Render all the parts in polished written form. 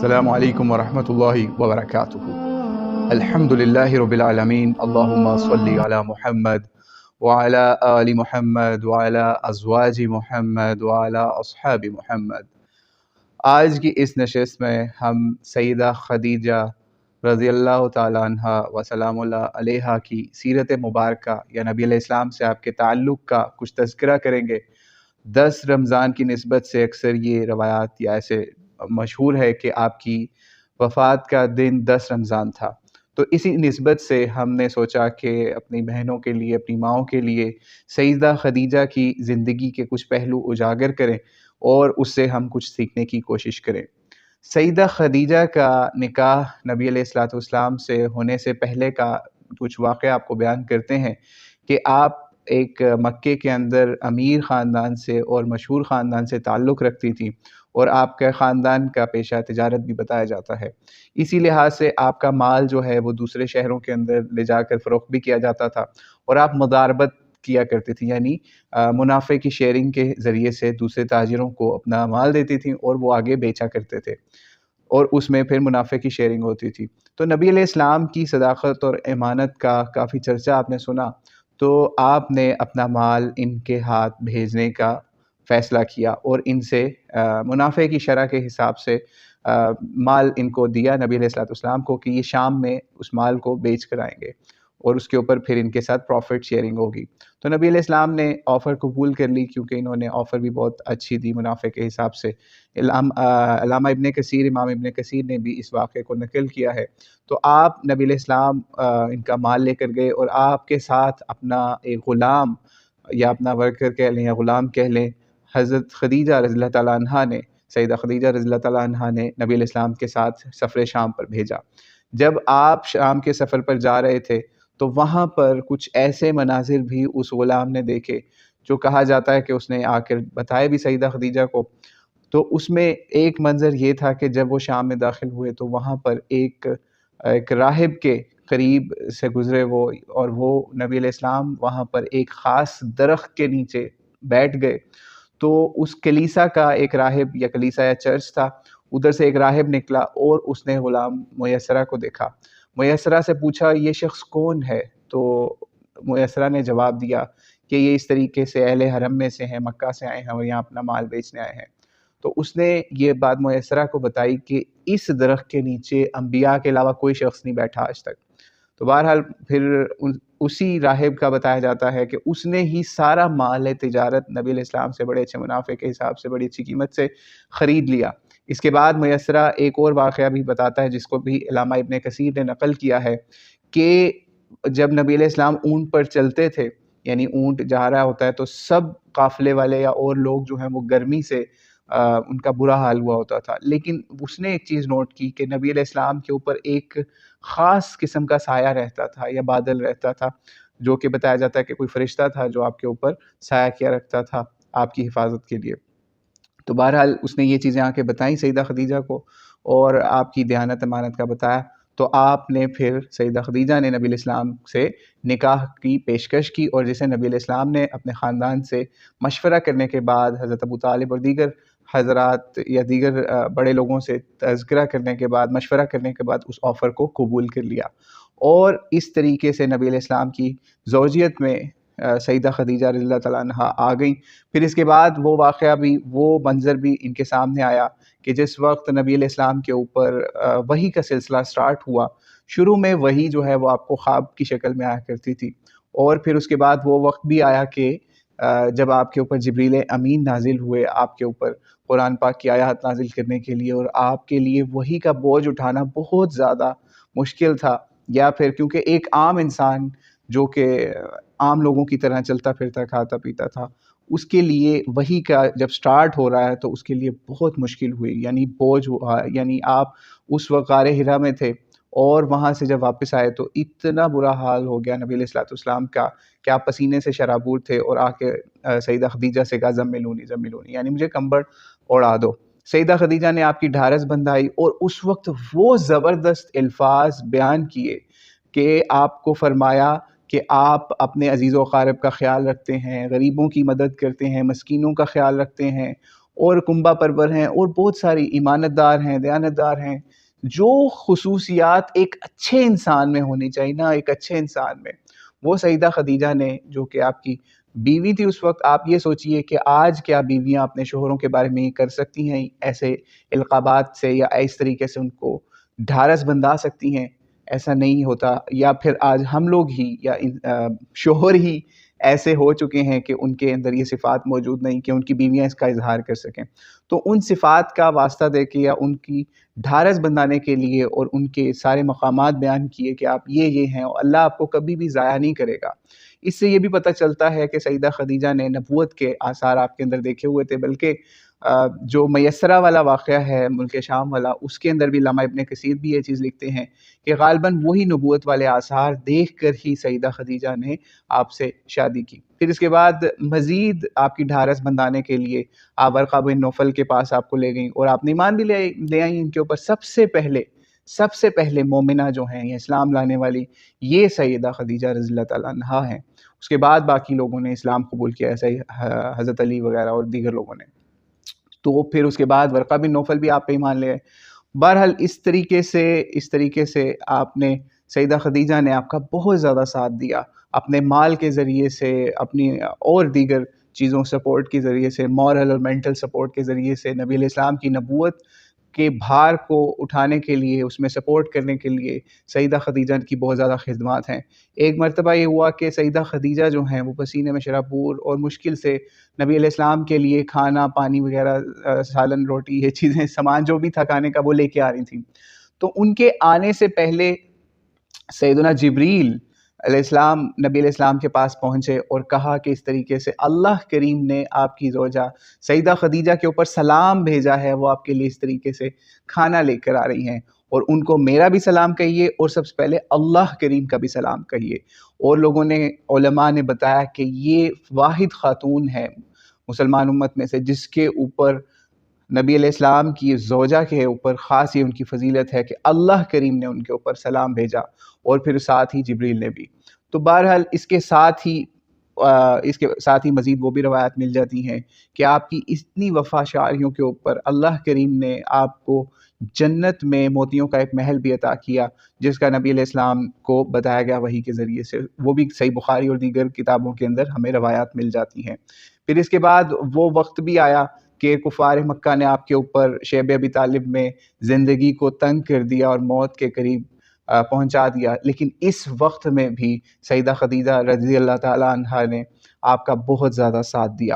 السلام علیکم ورحمۃ اللہ وبرکاتہ۔ الحمد للہ رب العالمین، اللہم صلی علی محمد وعلی آل محمد وعلی ازواج محمد وعلی اصحاب محمد۔ آج کی اس نشست میں ہم سیدہ خدیجہ رضی اللہ تعالیٰ عنہ و سلام اللہ علیہا کی سیرت مبارکہ یا نبی علیہ السلام سے آپ کے تعلق کا کچھ تذکرہ کریں گے۔ 10 رمضان کی نسبت سے اکثر یہ روایات یا ایسے مشہور ہے کہ آپ کی وفات کا دن 10 رمضان تھا، تو اسی نسبت سے ہم نے سوچا کہ اپنی بہنوں کے لیے، اپنی ماؤں کے لیے سیدہ خدیجہ کی زندگی کے کچھ پہلو اجاگر کریں اور اس سے ہم کچھ سیکھنے کی کوشش کریں۔ سیدہ خدیجہ کا نکاح نبی علیہ الصلوۃ والسلام سے ہونے سے پہلے کا کچھ واقعہ آپ کو بیان کرتے ہیں کہ آپ ایک مکے کے اندر امیر خاندان سے اور مشہور خاندان سے تعلق رکھتی تھی، اور آپ کا خاندان کا پیشہ تجارت بھی بتایا جاتا ہے۔ اسی لحاظ سے آپ کا مال جو ہے وہ دوسرے شہروں کے اندر لے جا کر فروخت بھی کیا جاتا تھا، اور آپ مضاربت کیا کرتی تھی، یعنی منافع کی شیئرنگ کے ذریعے سے دوسرے تاجروں کو اپنا مال دیتی تھیں اور وہ آگے بیچا کرتے تھے، اور اس میں پھر منافع کی شیئرنگ ہوتی تھی۔ تو نبی علیہ السلام کی صداقت اور امانت کا کافی چرچہ آپ نے سنا، تو آپ نے اپنا مال ان کے ہاتھ بھیجنے کا فیصلہ کیا اور ان سے منافع کی شرح کے حساب سے مال ان کو دیا نبی علیہ الصلوۃ والسلام کو کہ یہ شام میں اس مال کو بیچ کر آئیں گے، اور اس کے اوپر پھر ان کے ساتھ پروفٹ شیئرنگ ہوگی۔ تو نبی علیہ السلام نے آفر قبول کر لی، کیونکہ انہوں نے آفر بھی بہت اچھی دی منافع کے حساب سے۔ علامہ ابن کثیر، امام ابن کثیر نے بھی اس واقعے کو نقل کیا ہے۔ تو آپ نبی علیہ السلام ان کا مال لے کر گئے، اور آپ کے ساتھ اپنا ایک غلام یا اپنا ورکر کہہ لیں یا غلام کہہ لیں، حضرت خدیجہ رضی اللہ تعالیٰ عنہا نے، سیدہ خدیجہ رضی اللہ تعالیٰ عنہا نے نبی علیہ السلام کے ساتھ سفر شام پر بھیجا۔ جب آپ شام کے سفر پر جا رہے تھے تو وہاں پر کچھ ایسے مناظر بھی اس غلام نے دیکھے جو کہا جاتا ہے کہ اس نے آ کر بتائے بھی سیدہ خدیجہ کو۔ تو اس میں ایک منظر یہ تھا کہ جب وہ شام میں داخل ہوئے تو وہاں پر ایک راہب کے قریب سے گزرے وہ، اور وہ نبی علیہ السلام وہاں پر ایک خاص درخت کے نیچے بیٹھ گئے۔ تو اس کلیسا کا ایک راہب یا کلیسا یا چرچ تھا، ادھر سے ایک راہب نکلا اور اس نے غلام میسرہ کو دیکھا۔ میسرہ سے پوچھا یہ شخص کون ہے؟ تو میسرہ نے جواب دیا کہ یہ اس طریقے سے اہل حرم میں سے ہیں، مکہ سے آئے ہیں اور یہاں اپنا مال بیچنے آئے ہیں۔ تو اس نے یہ بات میسرہ کو بتائی کہ اس درخت کے نیچے انبیاء کے علاوہ کوئی شخص نہیں بیٹھا آج تک۔ تو بہرحال پھر اسی راہب کا بتایا جاتا ہے کہ اس نے ہی سارا مال تجارت نبی علیہ السلام سے بڑے اچھے منافع کے حساب سے بڑی اچھی قیمت سے خرید لیا۔ اس کے بعد میسرہ ایک اور واقعہ بھی بتاتا ہے جس کو بھی علامہ ابن کثیر نے نقل کیا ہے، کہ جب نبی علیہ السلام اونٹ پر چلتے تھے، یعنی اونٹ جا رہا ہوتا ہے تو سب قافلے والے یا اور لوگ جو ہیں وہ گرمی سے ان کا برا حال ہوا ہوتا تھا، لیکن اس نے ایک چیز نوٹ کی کہ نبی علیہ السلام کے اوپر ایک خاص قسم کا سایہ رہتا تھا یا بادل رہتا تھا، جو کہ بتایا جاتا ہے کہ کوئی فرشتہ تھا جو آپ کے اوپر سایہ کیا رکھتا تھا آپ کی حفاظت کے لیے۔ تو بہرحال اس نے یہ چیزیں آ کے بتائیں سیدہ خدیجہ کو، اور آپ کی دیانت امانت کا بتایا۔ تو آپ نے پھر سیدہ خدیجہ نے نبی علیہ السلام سے نکاح کی پیشکش کی، اور جسے نبی علیہ السلام نے اپنے خاندان سے مشورہ کرنے کے بعد، حضرت ابو طالب اور دیگر حضرات یا دیگر بڑے لوگوں سے تذکرہ کرنے کے بعد، مشورہ کرنے کے بعد اس آفر کو قبول کر لیا، اور اس طریقے سے نبی علیہ السلام کی زوجیت میں سیدہ خدیجہ رضی اللہ تعالیٰ عنہا آ گئیں۔ پھر اس کے بعد وہ واقعہ بھی، وہ منظر بھی ان کے سامنے آیا کہ جس وقت نبی علیہ السلام کے اوپر وحی کا سلسلہ سٹارٹ ہوا، شروع میں وحی جو ہے وہ آپ کو خواب کی شکل میں آیا کرتی تھی، اور پھر اس کے بعد وہ وقت بھی آیا کہ جب آپ کے اوپر جبریل امین نازل ہوئے، آپ کے اوپر قرآن پاک کی آیات نازل کرنے کے لیے، اور آپ کے لیے وحی کا بوجھ اٹھانا بہت زیادہ مشکل تھا، یا پھر کیونکہ ایک عام انسان جو کہ عام لوگوں کی طرح چلتا پھرتا کھاتا پیتا تھا، اس کے لیے وحی کا جب سٹارٹ ہو رہا ہے تو اس کے لیے بہت مشکل ہوئی، یعنی بوجھ ہوا، یعنی آپ اس وقت غار حرا میں تھے، اور وہاں سے جب واپس آئے تو اتنا برا حال ہو گیا نبی علیہ الصلوۃ والسلام کا کہ آپ پسینے سے شرابور تھے، اور آ کے سیدہ خدیجہ سے کہا زملونی زملونی، یعنی مجھے کمبل اوڑھا دو۔ سیدہ خدیجہ نے آپ کی ڈھارس بندھائی، اور اس وقت وہ زبردست الفاظ بیان کیے کہ آپ کو فرمایا کہ آپ اپنے عزیز و اقارب کا خیال رکھتے ہیں، غریبوں کی مدد کرتے ہیں، مسکینوں کا خیال رکھتے ہیں، اور کنبہ پرور ہیں اور بہت ساری ایمانت دار ہیں، دیانت دار ہیں، جو خصوصیات ایک اچھے انسان میں ہونی چاہیے نا، ایک اچھے انسان میں، وہ سیدہ خدیجہ نے، جو کہ آپ کی بیوی تھی اس وقت. آپ یہ سوچئے کہ آج کیا بیویاں اپنے شوہروں کے بارے میں یہ کر سکتی ہیں ایسے القابات سے یا اس طریقے سے ان کو ڈھارس بندھا سکتی ہیں؟ ایسا نہیں ہوتا. یا پھر آج ہم لوگ ہی یا شوہر ہی ایسے ہو چکے ہیں کہ ان کے اندر یہ صفات موجود نہیں کہ ان کی بیویاں اس کا اظہار کر سکیں. تو ان صفات کا واسطہ دے کے یا ان کی ڈھارس بندھانے کے لیے اور ان کے سارے مقامات بیان کیے کہ آپ یہ ہیں، اور اللہ آپ کو کبھی بھی ضائع نہیں کرے گا. اس سے یہ بھی پتہ چلتا ہے کہ سیدہ خدیجہ نے نبوت کے آثار آپ کے اندر دیکھے ہوئے تھے، بلکہ جو میسرہ والا واقعہ ہے ملک شام والا، اس کے اندر بھی علامہ ابن کثیر بھی یہ چیز لکھتے ہیں کہ غالباً وہی نبوت والے آثار دیکھ کر ہی سیدہ خدیجہ نے آپ سے شادی کی. پھر اس کے بعد مزید آپ کی ڈھارس بندھانے کے لیے آپ ورقہ بن نوفل کے پاس آپ کو لے گئیں اور آپ نے ایمان بھی لے آئیں ان کے اوپر. سب سے پہلے مومنہ جو ہیں یا اسلام لانے والی، یہ سیدہ خدیجہ رضی اللہ تعالیٰ عنہا ہیں. اس کے بعد باقی لوگوں نے اسلام قبول کیا، ایسا ہی حضرت علی وغیرہ اور دیگر لوگوں نے. تو پھر اس کے بعد ورقہ بن نوفل بھی آپ پہ ایمان لے آئے. بہرحال اس طریقے سے آپ نے، سیدہ خدیجہ نے آپ کا بہت زیادہ ساتھ دیا، اپنے مال کے ذریعے سے، اپنی اور دیگر چیزوں سپورٹ کے ذریعے سے، مورل اور مینٹل سپورٹ کے ذریعے سے نبی علیہ السلام کی نبوت کے بھار کو اٹھانے کے لیے، اس میں سپورٹ کرنے کے لیے سیدہ خدیجہ کی بہت زیادہ خدمات ہیں. ایک مرتبہ یہ ہوا کہ سیدہ خدیجہ جو ہیں وہ پسینے میں شرابور اور مشکل سے نبی علیہ السلام کے لیے کھانا پانی وغیرہ، سالن روٹی، یہ چیزیں، سامان جو بھی تھا کھانے کا، وہ لے کے آ رہی تھیں. تو ان کے آنے سے پہلے سیدنا جبریل علیہ السلام نبی علیہ السلام کے پاس پہنچے اور کہا کہ اس طریقے سے اللہ کریم نے آپ کی زوجہ سیدہ خدیجہ کے اوپر سلام بھیجا ہے، وہ آپ کے لیے اس طریقے سے کھانا لے کر آ رہی ہیں، اور ان کو میرا بھی سلام کہیے اور سب سے پہلے اللہ کریم کا بھی سلام کہیے. اور لوگوں نے، علماء نے بتایا کہ یہ واحد خاتون ہے مسلمان امت میں سے جس کے اوپر نبی علیہ السلام کی زوجہ کے اوپر خاص یہ ان کی فضیلت ہے کہ اللہ کریم نے ان کے اوپر سلام بھیجا، اور پھر ساتھ ہی جبریل نے بھی. تو بہرحال اس کے ساتھ ہی مزید وہ بھی روایات مل جاتی ہیں کہ آپ کی اتنی وفا شاریوں کے اوپر اللہ کریم نے آپ کو جنت میں موتیوں کا ایک محل بھی عطا کیا، جس کا نبی علیہ السلام کو بتایا گیا وحی کے ذریعے سے. وہ بھی صحیح بخاری اور دیگر کتابوں کے اندر ہمیں روایات مل جاتی ہیں. پھر اس کے بعد وہ وقت بھی آیا کہ کفار مکہ نے آپ کے اوپر شیب ابی طالب میں زندگی کو تنگ کر دیا اور موت کے قریب پہنچا دیا، لیکن اس وقت میں بھی سیدہ خدیجہ رضی اللہ تعالیٰ عنہا نے آپ کا بہت زیادہ ساتھ دیا.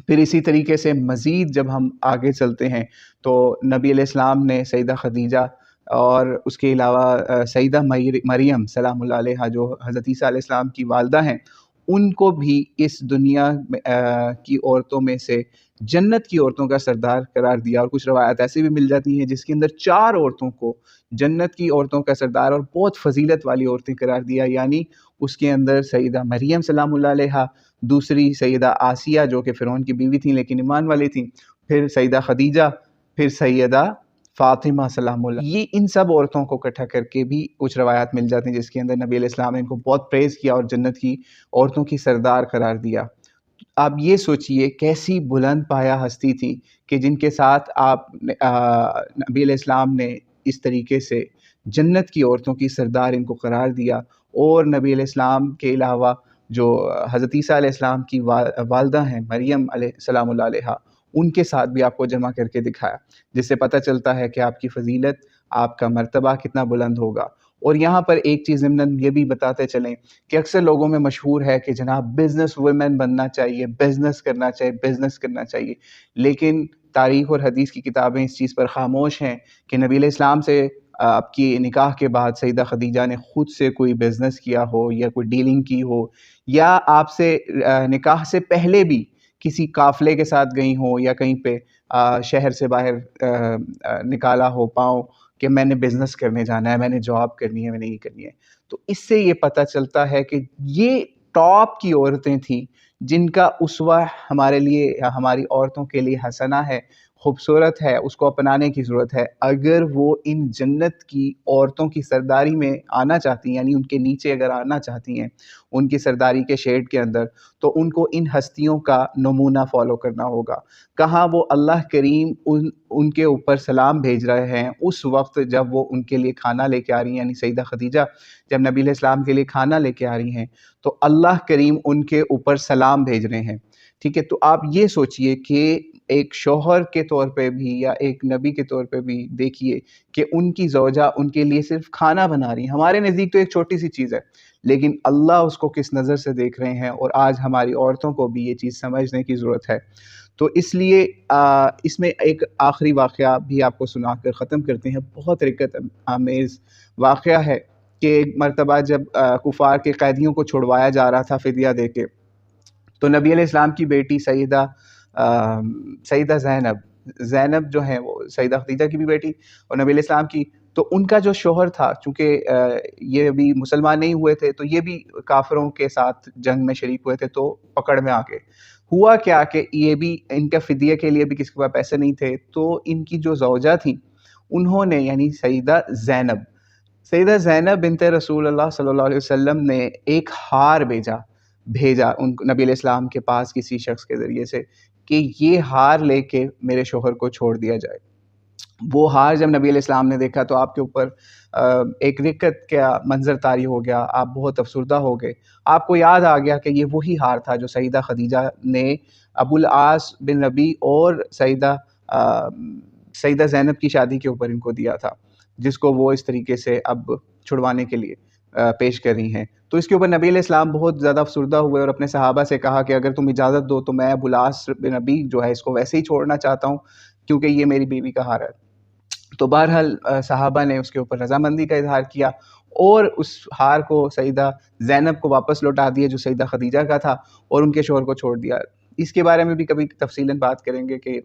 پھر اسی طریقے سے مزید جب ہم آگے چلتے ہیں تو نبی علیہ السلام نے سیدہ خدیجہ اور اس کے علاوہ سیدہ مریم سلام اللہ علیہا، جو حضرت عیسیٰ علیہ السلام کی والدہ ہیں، ان کو بھی اس دنیا کی عورتوں میں سے جنت کی عورتوں کا سردار قرار دیا. اور کچھ روایت ایسی بھی مل جاتی ہیں جس کے اندر 4 عورتوں کو جنت کی عورتوں کا سردار اور بہت فضیلت والی عورتیں قرار دیا. یعنی اس کے اندر سیدہ مریم سلام اللہ علیہا، دوسری سیدہ آسیہ جو کہ فرعون کی بیوی تھیں لیکن ایمان والی تھیں، پھر سیدہ خدیجہ، پھر سیدہ فاطمہ سلام اللہ. یہ ان سب عورتوں کو اکٹھا کر کے بھی کچھ روایات مل جاتی ہیں جس کے اندر نبی علیہ السلام نے ان کو بہت پریز کیا اور جنت کی عورتوں کی سردار قرار دیا. آپ یہ سوچئے کیسی بلند پایہ ہستی تھی کہ جن کے ساتھ آپ نبی علیہ السلام نے اس طریقے سے جنت کی عورتوں کی سردار ان کو قرار دیا. اور نبی علیہ السلام کے علاوہ جو حضرت عیسیٰ علیہ السلام کی والدہ ہیں مریم علیہ السلام اللہ علیہا، ان کے ساتھ بھی آپ کو جمع کر کے دکھایا، جس سے پتہ چلتا ہے کہ آپ کی فضیلت، آپ کا مرتبہ کتنا بلند ہوگا. اور یہاں پر ایک چیز ضمناً یہ بھی بتاتے چلیں کہ اکثر لوگوں میں مشہور ہے کہ جناب بزنس ویمن بننا چاہیے، بزنس کرنا چاہیے، لیکن تاریخ اور حدیث کی کتابیں اس چیز پر خاموش ہیں کہ نبی علیہ السلام سے آپ کی نکاح کے بعد سیدہ خدیجہ نے خود سے کوئی بزنس کیا ہو یا کوئی ڈیلنگ کی ہو، یا آپ سے نکاح سے پہلے بھی کسی قافلے کے ساتھ گئی ہوں یا کہیں پہ شہر سے باہر نکالا ہو پاؤں کہ میں نے بزنس کرنے جانا ہے، میں نے جاب کرنی ہے، میں نے یہ کرنی ہے. تو اس سے یہ پتہ چلتا ہے کہ یہ ٹاپ کی عورتیں تھیں جن کا اسوہ ہمارے لیے، ہماری عورتوں کے لیے حسنہ ہے. خوبصورت ہے، اس کو اپنانے کی ضرورت ہے۔ اگر وہ ان جنت کی عورتوں کی سرداری میں آنا چاہتی ہیں، یعنی ان کے نیچے اگر آنا چاہتی ہیں، ان کی سرداری کے شیڈ کے اندر، تو ان کو ان ہستیوں کا نمونہ فالو کرنا ہوگا۔ کہاں وہ اللہ کریم ان کے اوپر سلام بھیج رہے ہیں اس وقت جب وہ ان کے لیے کھانا لے کے آ رہی ہیں، یعنی سیدہ خدیجہ جب نبی علیہ السلام کے لیے کھانا لے کے آ رہی ہیں تو اللہ کریم ان کے اوپر سلام بھیج رہے ہیں۔ ٹھیک ہے، تو آپ یہ سوچئے کہ ایک شوہر کے طور پہ بھی یا ایک نبی کے طور پہ بھی دیکھیے کہ ان کی زوجہ ان کے لیے صرف کھانا بنا رہی ہیں۔ ہمارے نزدیک تو ایک چھوٹی سی چیز ہے، لیکن اللہ اس کو کس نظر سے دیکھ رہے ہیں، اور آج ہماری عورتوں کو بھی یہ چیز سمجھنے کی ضرورت ہے۔ تو اس لیے اس میں ایک آخری واقعہ بھی آپ کو سنا کر ختم کرتے ہیں۔ بہت رکت آمیز واقعہ ہے کہ ایک مرتبہ جب کفار کے قیدیوں کو چھڑوایا جا رہا تھا فدیہ دے کے، تو نبی علیہ السلام کی بیٹی سیدہ زینب جو ہیں، وہ سیدہ خدیجہ کی بھی بیٹی اور نبی علیہ السلام کی، تو ان کا جو شوہر تھا، چونکہ یہ بھی مسلمان نہیں ہوئے تھے تو یہ بھی کافروں کے ساتھ جنگ میں شریک ہوئے تھے، تو پکڑ میں آ گئے۔ ہوا کیا کہ یہ بھی ان کا فدیہ کے لیے بھی کسی کے پاس پیسے نہیں تھے، تو ان کی جو زوجہ تھیں انہوں نے، یعنی سیدہ زینب بنت رسول اللہ صلی اللہ علیہ وسلم نے ایک ہار بھیجا ان نبی علیہ السلام کے پاس کسی شخص کے ذریعے سے کہ یہ ہار لے کے میرے شوہر کو چھوڑ دیا جائے۔ وہ ہار جب نبی علیہ السلام نے دیکھا تو آپ کے اوپر ایک رکت کا منظر طاری ہو گیا، آپ بہت افسردہ ہو گئے۔ آپ کو یاد آ گیا کہ یہ وہی ہار تھا جو سیدہ خدیجہ نے ابو العاص بن ربیع اور سیدہ زینب کی شادی کے اوپر ان کو دیا تھا، جس کو وہ اس طریقے سے اب چھڑوانے کے لیے پیش کر رہی ہیں۔ تو اس کے اوپر نبی علیہ السلام بہت زیادہ افسردہ ہوئے اور اپنے صحابہ سے کہا کہ اگر تم اجازت دو تو میں ابو العاص بن ربیع جو ہے اس کو ویسے ہی چھوڑنا چاہتا ہوں، کیونکہ یہ میری بیوی کا ہار ہے۔ تو بہرحال صحابہ نے اس کے اوپر رضامندی کا اظہار کیا اور اس ہار کو سیدہ زینب کو واپس لوٹا دیا جو سیدہ خدیجہ کا تھا، اور ان کے شوہر کو چھوڑ دیا۔ اس کے بارے میں بھی کبھی تفصیلاً بات کریں گے کہ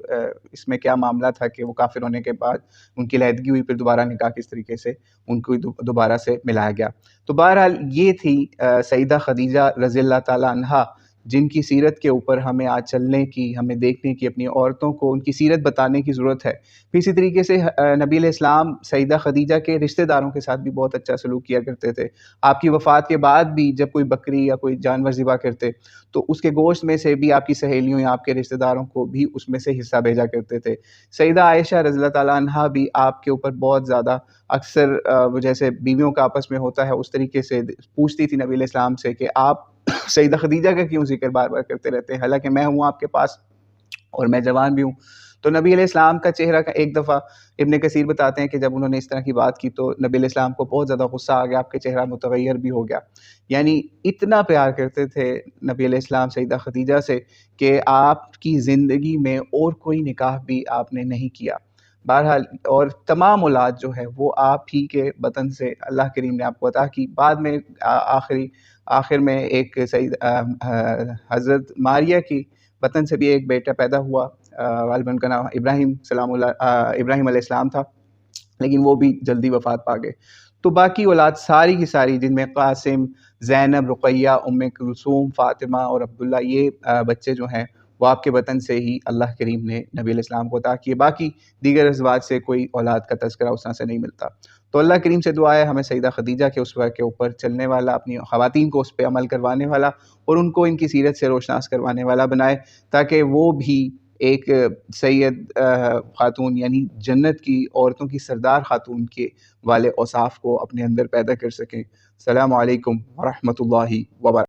اس میں کیا معاملہ تھا کہ وہ کافر ہونے کے بعد ان کی علیحدگی ہوئی، پھر دوبارہ نکاح کس طریقے سے ان کو دوبارہ سے ملایا گیا۔ تو بہرحال یہ تھی سیدہ خدیجہ رضی اللہ تعالیٰ عنہا، جن کی سیرت کے اوپر ہمیں آج چلنے کی، ہمیں دیکھنے کی، اپنی عورتوں کو ان کی سیرت بتانے کی ضرورت ہے۔ پھر اسی طریقے سے نبی علیہ السلام سیدہ خدیجہ کے رشتہ داروں کے ساتھ بھی بہت اچھا سلوک کیا کرتے تھے۔ آپ کی وفات کے بعد بھی جب کوئی بکری یا کوئی جانور ذبح کرتے تو اس کے گوشت میں سے بھی آپ کی سہیلیوں یا آپ کے رشتہ داروں کو بھی اس میں سے حصہ بھیجا کرتے تھے۔ سیدہ عائشہ رضی اللہ تعالیٰ عنہا بھی آپ کے اوپر بہت زیادہ اکثر وہ جیسے بیویوں کا آپس میں ہوتا ہے اس طریقے سے پوچھتی تھی نبی علیہ السلام سے کہ آپ سیدہ خدیجہ کا کیوں ذکر بار بار کرتے رہتے ہیں، حالانکہ میں ہوں آپ کے پاس اور میں جوان بھی ہوں۔ تو نبی علیہ السلام کا چہرہ ایک دفعہ ابن کثیر بتاتے ہیں کہ جب انہوں نے اس طرح کی بات کی تو نبی علیہ السلام کو بہت زیادہ غصہ آ گیا، آپ کے چہرہ متغیر بھی ہو گیا۔ یعنی اتنا پیار کرتے تھے نبی علیہ السلام سیدہ خدیجہ سے کہ آپ کی زندگی میں اور کوئی نکاح بھی آپ نے نہیں کیا۔ بہرحال اور تمام اولاد جو ہے وہ آپ ہی کے بطن سے اللہ کریم نے آپ کو عطا کی۔ بعد میں آخر میں ایک حضرت ماریہ کی بطن سے بھی ایک بیٹا پیدا ہوا، غالباً کا نام ابراہیم علیہ السلام تھا، لیکن وہ بھی جلدی وفات پا گئے۔ تو باقی اولاد ساری کی ساری، جن میں قاسم، زینب، رقیہ، ام کلثوم، فاطمہ اور عبداللہ، یہ بچے جو ہیں وہ آپ کے بطن سے ہی اللہ کریم نے نبی علیہ السلام کو عطا کیے۔ باقی دیگر ازواج سے کوئی اولاد کا تذکرہ اس طرح سے نہیں ملتا۔ تو اللہ کریم سے دعا ہے ہمیں سیدہ خدیجہ کے اسوہ کے اوپر چلنے والا، اپنی خواتین کو اس پہ عمل کروانے والا اور ان کو ان کی سیرت سے روشناس کروانے والا بنائے، تاکہ وہ بھی ایک سید خاتون یعنی جنت کی عورتوں کی سردار خاتون کے والے اوصاف کو اپنے اندر پیدا کر سکیں۔ السلام علیکم ورحمۃ اللہ وبرکاتہ۔